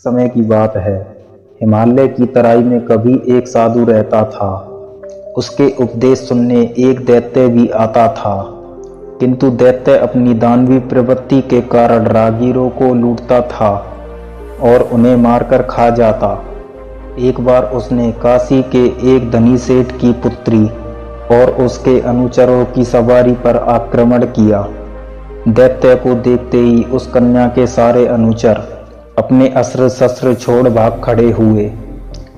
समय की बात है। हिमालय की तराई में कभी एक साधु रहता था। उसके उपदेश सुनने एक दैत्य भी आता था, किंतु दैत्य अपनी दानवी प्रवृत्ति के कारण राहगीरों को लूटता था और उन्हें मारकर खा जाता। एक बार उसने काशी के एक धनी सेठ की पुत्री और उसके अनुचरों की सवारी पर आक्रमण किया। दैत्य को देखते ही उस कन्या के सारे अनुचर अपने अस्त्र शस्त्र छोड़ भाग खड़े हुए।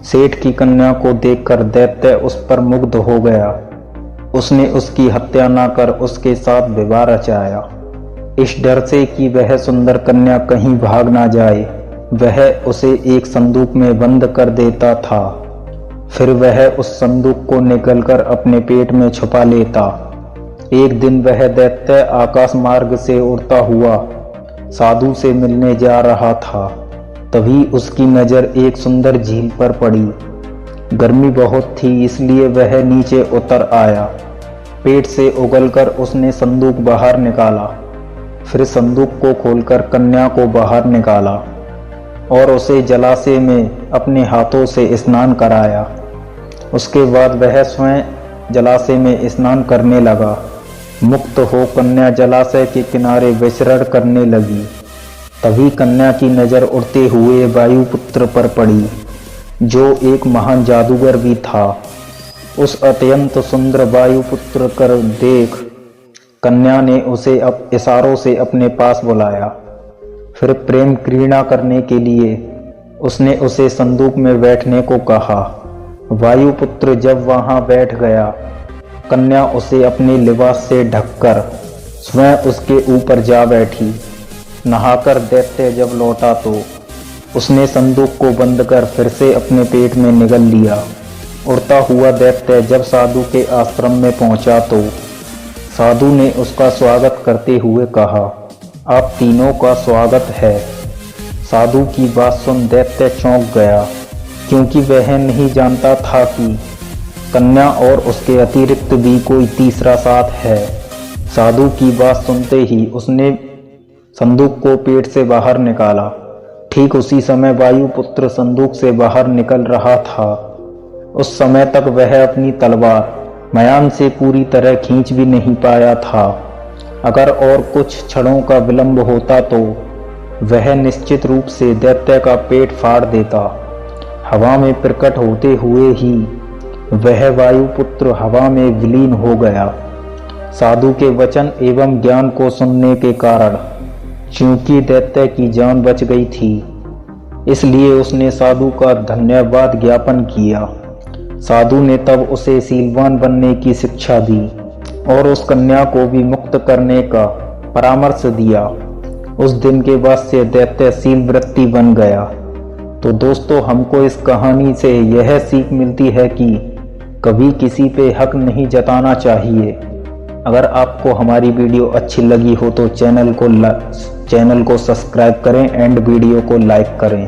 सेठ की कन्या को देखकर दैत्य उस पर मुग्ध हो गया। उसने उसकी हत्या न कर उसके साथ विवाह रचाया। इस डर से कि वह सुंदर कन्या कहीं भाग ना जाए, वह उसे एक संदूक में बंद कर देता था। फिर वह उस संदूक को निकालकर अपने पेट में छुपा लेता। एक दिन वह दैत्य आकाश मार्ग से उड़ता हुआ साधु से मिलने जा रहा था। तभी उसकी नजर एक सुंदर झील पर पड़ी। गर्मी बहुत थी, इसलिए वह नीचे उतर आया। पेट से उगलकर उसने संदूक बाहर निकाला। फिर संदूक को खोलकर कन्या को बाहर निकाला और उसे जलाशय में अपने हाथों से स्नान कराया। उसके बाद वह स्वयं जलाशय में स्नान करने लगा। मुक्त हो कन्या जलाशय के किनारे विचरण करने लगी। तभी कन्या की नजर उड़ते हुए वायुपुत्र पर पड़ी, जो एक महान जादूगर भी था। उस अत्यंत सुंदर वायुपुत्र कर देख कन्या ने उसे इशारों से अपने पास बुलाया। फिर प्रेम क्रीड़ा करने के लिए उसने उसे संदूक में बैठने को कहा। वायुपुत्र जब वहां बैठ गया, कन्या उसे अपने लिबास से ढककर स्वयं उसके ऊपर जा बैठी। नहाकर दैत्य जब लौटा तो उसने संदूक को बंद कर फिर से अपने पेट में निगल लिया। उड़ता हुआ दैत्य जब साधु के आश्रम में पहुंचा तो साधु ने उसका स्वागत करते हुए कहा, आप तीनों का स्वागत है। साधु की बात सुन दैत्य चौंक गया, क्योंकि वह नहीं जानता था कि कन्या और उसके अतिरिक्त भी कोई तीसरा साथ है। साधु की बात सुनते ही उसने संदूक को पेट से बाहर निकाला। ठीक उसी समय वायुपुत्र संदूक से बाहर निकल रहा था। उस समय तक वह अपनी तलवार म्यान से पूरी तरह खींच भी नहीं पाया था। अगर और कुछ क्षणों का विलंब होता तो वह निश्चित रूप से दैत्य का पेट फाड़ देता। हवा में प्रकट होते हुए ही वह वायुपुत्र हवा में विलीन हो गया। साधु के वचन एवं ज्ञान को सुनने के कारण चूंकि दैत्य की जान बच गई थी, इसलिए उसने साधु का धन्यवाद ज्ञापन किया। साधु ने तब उसे शीलवान बनने की शिक्षा दी और उस कन्या को भी मुक्त करने का परामर्श दिया। उस दिन के बाद से दैत्य शीलवृत्ति बन गया। तो दोस्तों, हमको इस कहानी से यह सीख मिलती है कि कभी किसी पे हक नहीं जताना चाहिए। अगर आपको हमारी वीडियो अच्छी लगी हो तो चैनल को सब्सक्राइब करें एंड वीडियो को लाइक करें।